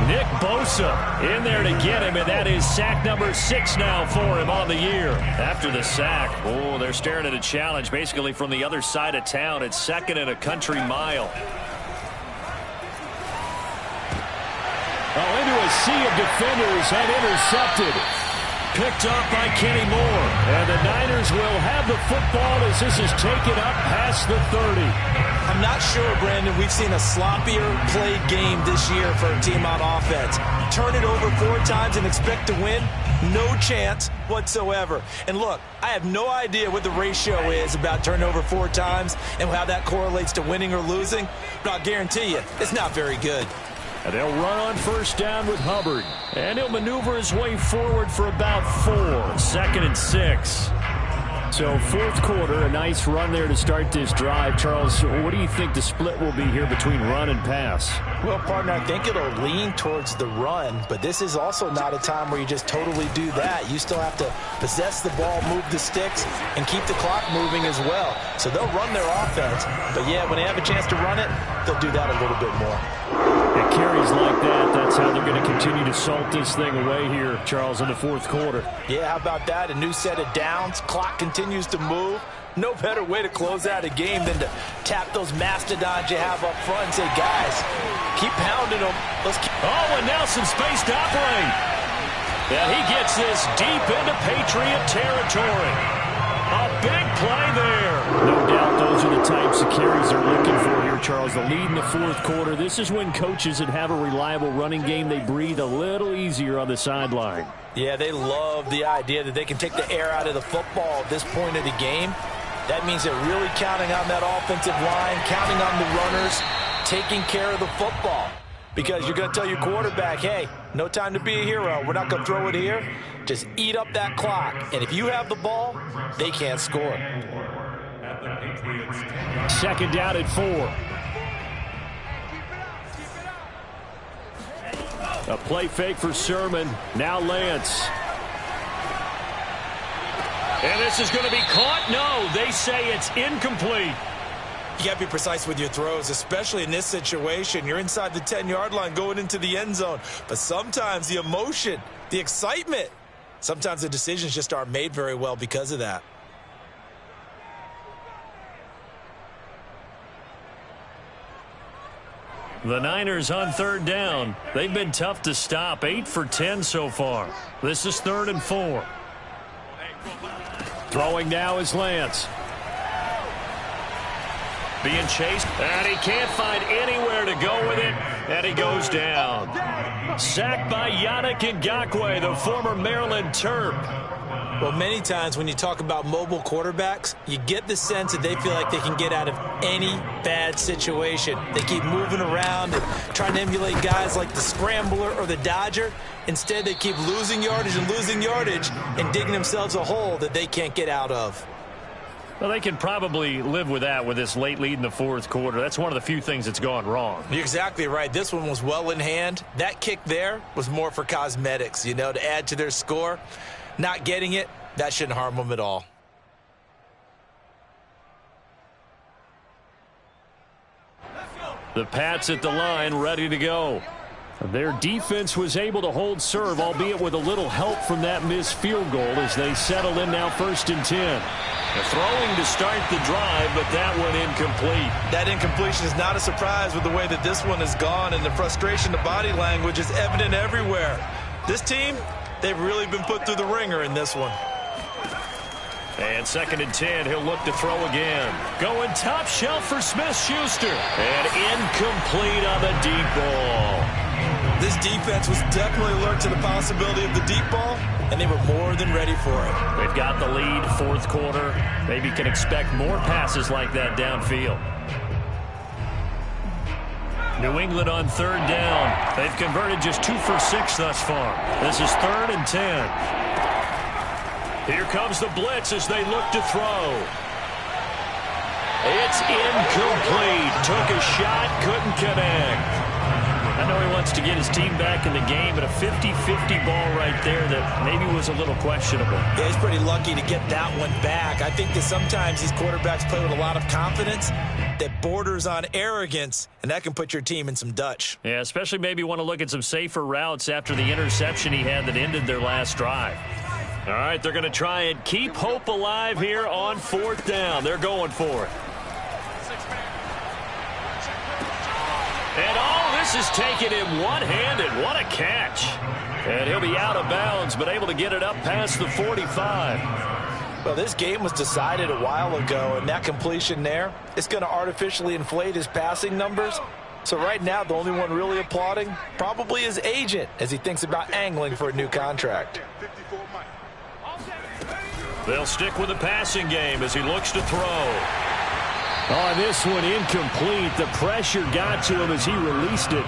Nick Bosa in there to get him, and that is sack number 6 now for him on the year. After the sack, oh, they're staring at a challenge basically from the other side of town. It's 2nd and a country mile. Oh, into a sea of defenders and intercepted. Picked up by Kenny Moore. And the Niners will have the football as this is taken up past the 30. I'm not sure, Brandon, we've seen a sloppier played game this year for a team on offense. Turn it over 4 times and expect to win? No chance whatsoever. And look, I have no idea what the ratio is about turning over 4 times and how that correlates to winning or losing, but I'll guarantee you, it's not very good. And they'll run on 1st down with Hubbard. And he'll maneuver his way forward for about 4. 2nd and 6. So 4th quarter, a nice run there to start this drive. Charles, what do you think the split will be here between run and pass? Well, partner, I think it'll lean towards the run, but this is also not a time where you just totally do that. You still have to possess the ball, move the sticks, and keep the clock moving as well. So they'll run their offense, but yeah, when they have a chance to run it, they'll do that a little bit more. It carries like that. That's how they're going to continue to salt this thing away here, Charles, in the 4th quarter. Yeah, how about that? A new set of downs. Clock continues to move. No better way to close out a game than to tap those mastodons you have up front and say, guys, keep pounding them. Let's keep. Oh, and now some space to operate. And he gets this deep into Patriot territory. A big play there. No doubt those are the types of carries they're looking for here, Charles. The lead in the 4th quarter. This is when coaches that have a reliable running game, they breathe a little easier on the sideline. Yeah, they love the idea that they can take the air out of the football at this point of the game. That means they're really counting on that offensive line, counting on the runners, taking care of the football. Because you're going to tell your quarterback, hey, no time to be a hero. We're not going to throw it here. Just eat up that clock. And if you have the ball, they can't score. 2nd down at 4. A play fake for Sermon. Now Lance. And this is going to be caught. No, they say it's incomplete. You got to be precise with your throws, especially in this situation. You're inside the 10-yard line going into the end zone. But sometimes the emotion, the excitement, sometimes the decisions just aren't made very well because of that. The Niners on 3rd down. They've been tough to stop. 8 for 10 so far. This is 3rd and 4. Throwing now is Lance. Being chased, and he can't find anywhere to go with it, and he goes down. Sacked by Yannick Ngakoue, the former Maryland Terp. Well, many times when you talk about mobile quarterbacks, you get the sense that they feel like they can get out of any bad situation. They keep moving around and trying to emulate guys like the Scrambler or the Dodger. Instead, they keep losing yardage and digging themselves a hole that they can't get out of. Well, they can probably live with that with this late lead in the 4th quarter. That's one of the few things that's gone wrong. You're exactly right. This one was well in hand. That kick there was more for cosmetics, you know, to add to their score. Not getting it, that shouldn't harm them at all. The Pats at the line, ready to go. Their defense was able to hold serve, albeit with a little help from that missed field goal as they settle in now 1st and 10. They're throwing to start the drive, but that one incomplete. That incompletion is not a surprise with the way that this one has gone, and the frustration, the body language is evident everywhere. This team, they've really been put through the ringer in this one. And 2nd and 10, he'll look to throw again. Going top shelf for Smith-Schuster. And incomplete on the deep ball. This defense was definitely alert to the possibility of the deep ball, and they were more than ready for it. They've got the lead, 4th quarter. Maybe can expect more passes like that downfield. New England on 3rd down. They've converted just 2 for 6 thus far. This is 3rd and 10. Here comes the blitz as they look to throw. It's incomplete. Took a shot, couldn't connect. I know he wants to get his team back in the game, but a 50-50 ball right there that maybe was a little questionable. Yeah, he's pretty lucky to get that one back. I think that sometimes these quarterbacks play with a lot of confidence that borders on arrogance, and that can put your team in some Dutch. Yeah, especially maybe want to look at some safer routes after the interception he had that ended their last drive. All right, they're going to try and keep hope alive here on 4th down. They're going for it. And this is taken in one-handed. What a catch. And he'll be out of bounds, but able to get it up past the 45. Well, this game was decided a while ago, and that completion there is going to artificially inflate his passing numbers. So right now, the only one really applauding probably his agent as he thinks about angling for a new contract. They'll stick with the passing game as he looks to throw. Oh, this one incomplete. The pressure got to him as he released it.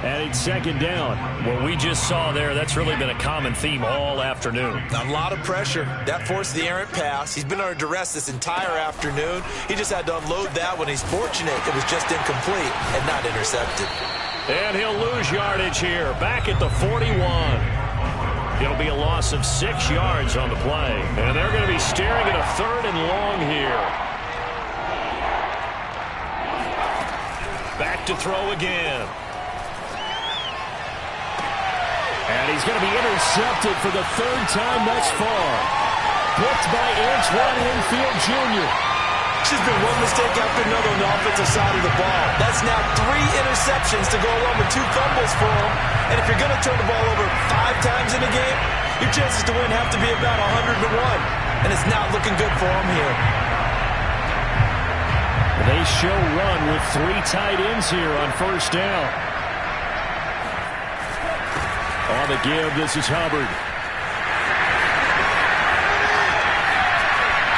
And it's 2nd down. What we just saw there, that's really been a common theme all afternoon. A lot of pressure. That forced the errant pass. He's been under duress this entire afternoon. He just had to unload that when he's fortunate it was just incomplete and not intercepted. And he'll lose yardage here. Back at the 41. It'll be a loss of 6 yards on the play. And they're going to be staring at a 3rd and long here. Back to throw again. And he's going to be intercepted for the 3rd time thus far. Picked by Antoine Winfield Jr. It's just been one mistake after another on the offensive side of the ball. That's now 3 interceptions to go along with 2 fumbles for him. And if you're going to turn the ball over 5 times in a game, your chances to win have to be about 100 to 1. And it's not looking good for him here. They show run with 3 tight ends here on 1st down. On the give, this is Hubbard.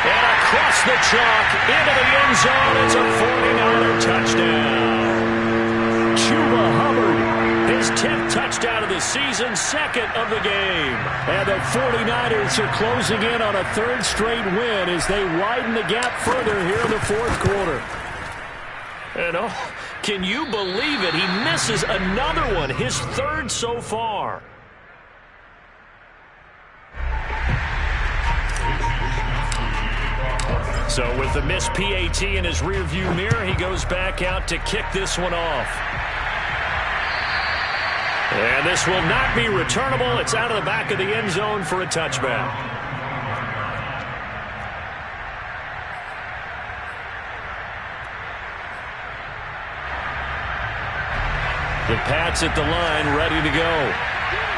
And across the chalk, into the end zone, it's a 49er touchdown. Chuba Hubbard, his 10th touchdown of the season, 2nd of the game. And the 49ers are closing in on a 3rd straight win as they widen the gap further here in the 4th quarter. And can you believe it? He misses another one, his 3rd so far. So with the missed PAT in his rearview mirror, he goes back out to kick this one off. And this will not be returnable. It's out of the back of the end zone for a touchback. The Pats at the line, ready to go.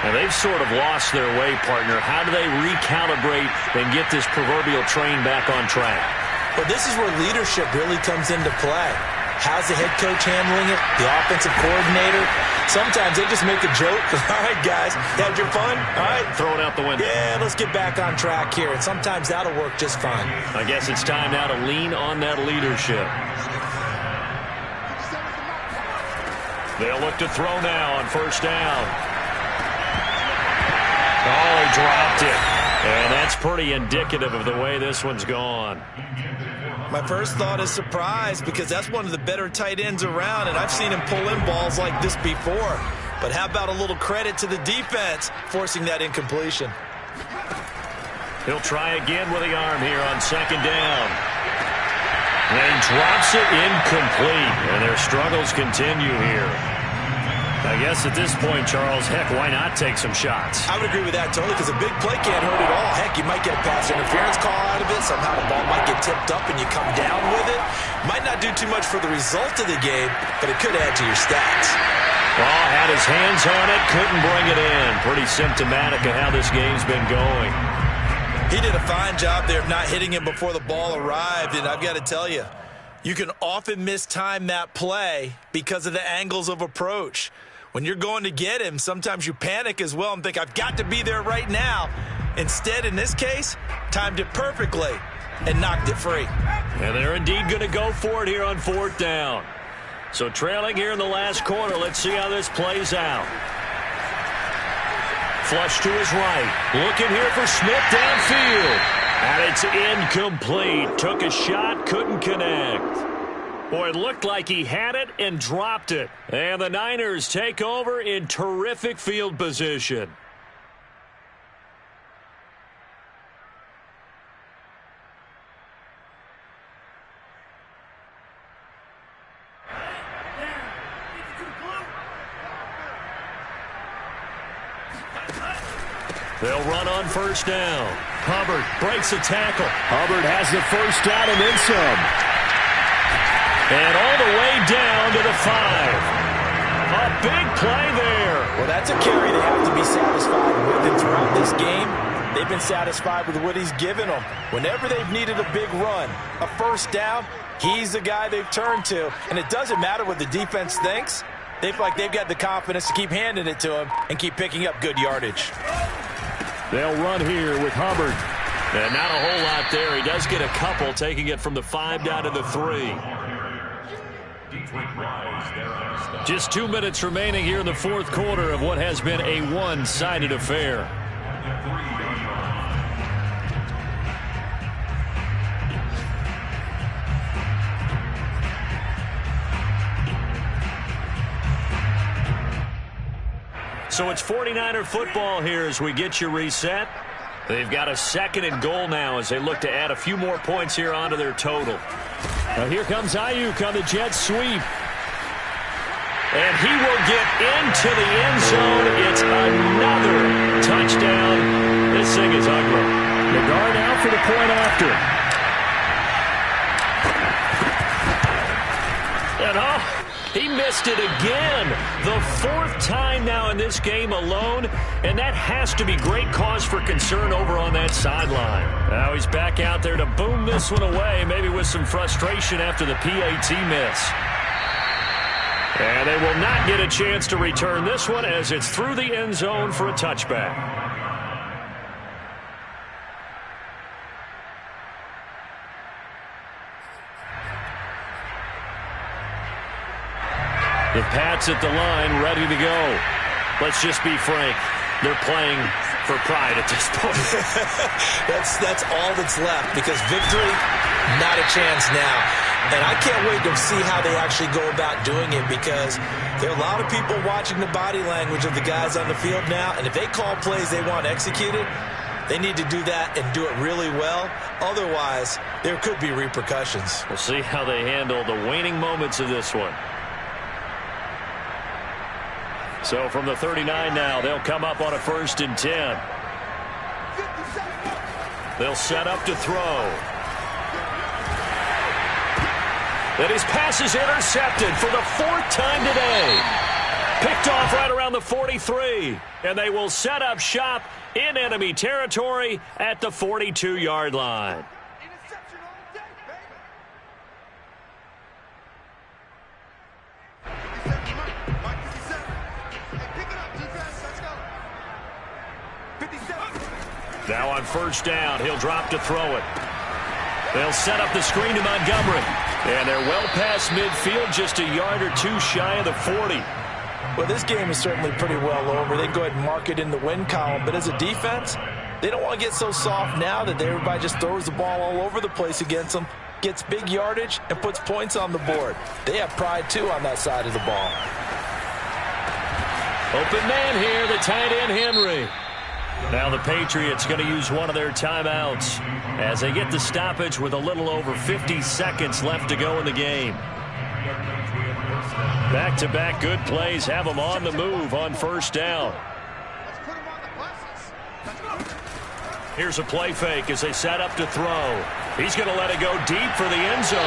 And they've sort of lost their way, partner. How do they recalibrate and get this proverbial train back on track? Well, this is where leadership really comes into play. How's the head coach handling it? The offensive coordinator? Sometimes they just make a joke. All right, guys, had your fun? All right. Throw it out the window. Yeah, let's get back on track here. And sometimes that'll work just fine. I guess it's time now to lean on that leadership. They'll look to throw now on 1st down. Oh, he dropped it. And that's pretty indicative of the way this one's gone. My first thought is surprise because that's one of the better tight ends around, and I've seen him pull in balls like this before. But how about a little credit to the defense forcing that incompletion? He'll try again with the arm here on 2nd down. And drops it incomplete. And their struggles continue here. I guess at this point, Charles, heck, why not take some shots? I would agree with that totally because a big play can't hurt at all. Heck, you might get a pass interference call out of it. Somehow the ball might get tipped up and you come down with it. Might not do too much for the result of the game, but it could add to your stats. Ball had his hands on it, couldn't bring it in. Pretty symptomatic of how this game's been going. He did a fine job there of not hitting him before the ball arrived, and I've got to tell you, you can often mistime that play because of the angles of approach. When you're going to get him, sometimes you panic as well and think, I've got to be there right now. Instead, in this case, timed it perfectly and knocked it free. And they're indeed going to go for it here on 4th down. So trailing here in the last quarter, let's see how this plays out. Flush to his right. Looking here for Smith downfield. And it's incomplete. Took a shot, couldn't connect. Boy, it looked like he had it and dropped it. And the Niners take over in terrific field position. They'll run on first down. Hubbard breaks a tackle. Hubbard has the first down and then some. And all the way down to the 5. A big play there. Well, that's a carry they have to be satisfied with. And throughout this game, they've been satisfied with what he's given them. Whenever they've needed a big run, a first down, he's the guy they've turned to. And it doesn't matter what the defense thinks. They feel like they've got the confidence to keep handing it to him and keep picking up good yardage. They'll run here with Hubbard. And not a whole lot there. He does get a couple, taking it from the 5 down to the 3. Just 2 minutes remaining here in the fourth quarter of what has been a one-sided affair. So it's 49er football here as we get you reset. They've got a 2nd and goal now as they look to add a few more points here onto their total. Now here comes Ayuk on the jet sweep. And he will get into the end zone. It's another touchdown. This thing is ugly. The guard out for the point after. And he missed it again. The 4th time now in this game alone. And that has to be great cause for concern over on that sideline. Now he's back out there to boom this one away, maybe with some frustration after the PAT miss. And they will not get a chance to return this one as it's through the end zone for a touchback. The Pats at the line, ready to go. Let's just be frank. They're playing for pride at this point. That's all that's left because victory, not a chance now. And I can't wait to see how they actually go about doing it because there are a lot of people watching the body language of the guys on the field now. And if they call plays they want executed, they need to do that and do it really well. Otherwise, there could be repercussions. We'll see how they handle the waning moments of this one. So from the 39 now, they'll come up on a 1st and 10. They'll set up to throw. And his pass is intercepted for the 4th time today. Picked off right around the 43. And they will set up shop in enemy territory at the 42-yard line. Now on 1st down, he'll drop to throw it. They'll set up the screen to Montgomery. And they're well past midfield, just a yard or 2 shy of the 40. Well, this game is certainly pretty well over. They can go ahead and mark it in the win column. But as a defense, they don't want to get so soft now that everybody just throws the ball all over the place against them, gets big yardage, and puts points on the board. They have pride, too, on that side of the ball. Open man here, the tight end, Henry. Now the Patriots going to use one of their timeouts as they get the stoppage with a little over 50 seconds left to go in the game. Back-to-back good plays have them on the move on 1st down. Here's a play fake as they set up to throw. He's going to let it go deep for the end zone.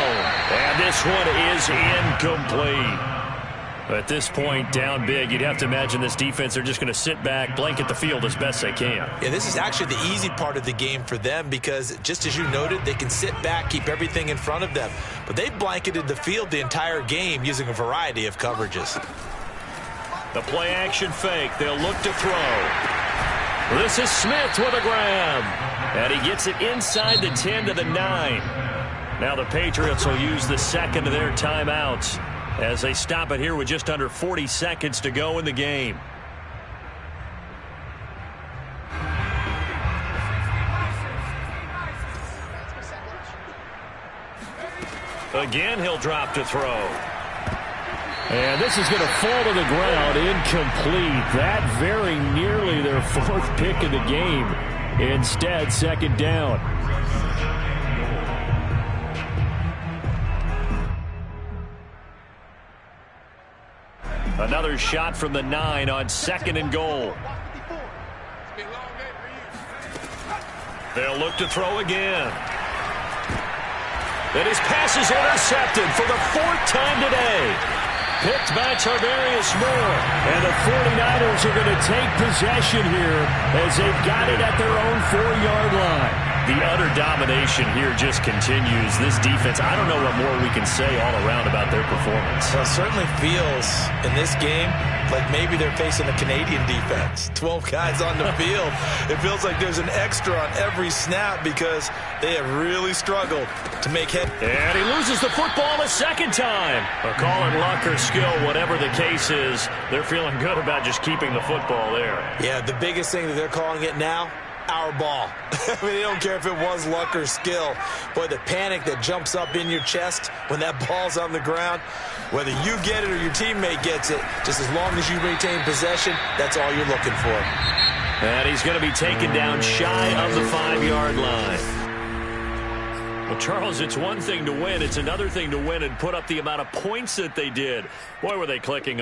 And this one is incomplete. At this point, down big, you'd have to imagine this defense, they're just going to sit back, blanket the field as best they can. Yeah, this is actually the easy part of the game for them because, just as you noted, they can sit back, keep everything in front of them. But they've blanketed the field the entire game using a variety of coverages. The play-action fake. They'll look to throw. This is Smith with a grab. And he gets it inside the 10 to the 9. Now the Patriots will use the 2nd of their timeouts as they stop it here with just under 40 seconds to go in the game. Again, he'll drop to throw. And this is going to fall to the ground, incomplete. That very nearly their 4th pick of the game. Instead, 2nd down. Another shot from the 9 on 2nd and goal. They'll look to throw again. And his pass is intercepted for the 4th time today. Picked by Tarvarius Moore. And the 49ers are going to take possession here as they've got it at their own 4-yard line. The utter domination here just continues. This defense, I don't know what more we can say all around about their performance. Well, it certainly feels in this game like maybe they're facing a Canadian defense. 12 guys on the field. It feels like there's an extra on every snap because they have really struggled to make head. And he loses the football a 2nd time. A call on luck or skill, whatever the case is, they're feeling good about just keeping the football there. Yeah, the biggest thing that they're calling it now, our ball. I mean, they don't care if it was luck or skill. Boy, the panic that jumps up in your chest when that ball's on the ground, whether you get it or your teammate gets it, just as long as you retain possession, that's all you're looking for. And he's going to be taken down shy of the 5-yard line. Well, Charles, it's one thing to win. It's another thing to win and put up the amount of points that they did. Boy, were they clicking.